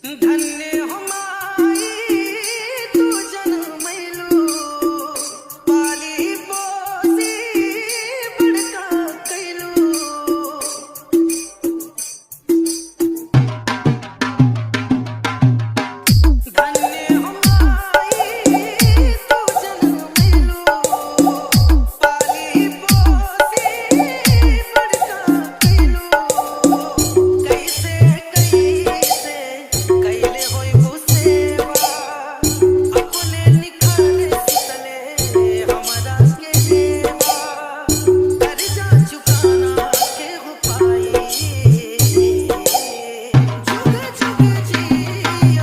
धन्य हो माई तू जनमैलू पाली पोसी बड़का कैलू धन्य हो माई तू जनमैलू पाली पोसी बड़का कैलू कैसे कैसे कैले होई वो सेवा अपने निखारे तले हमरा के देवा कर्जा चुकाना के हो पाई जुग जुग जी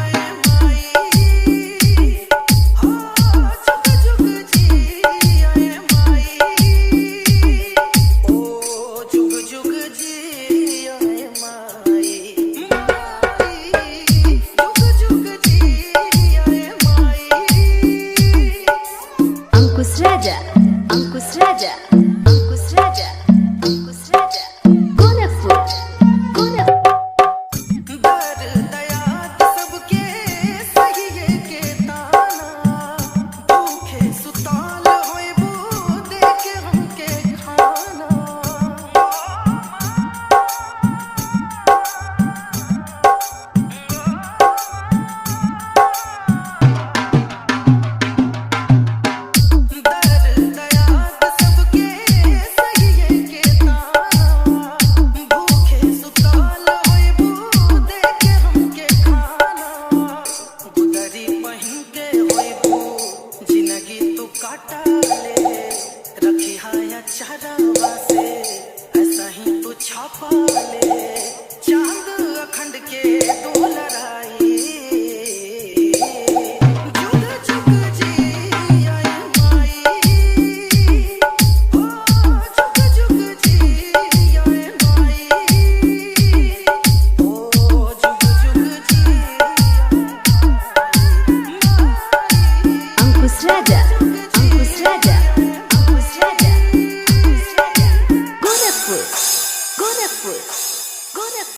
आए माई हाँ जुग जुग जी आए माई ओ जुग जुग जी आए माई जुग जुग जी आए माई अंकुश राजा, अंकुश राजा।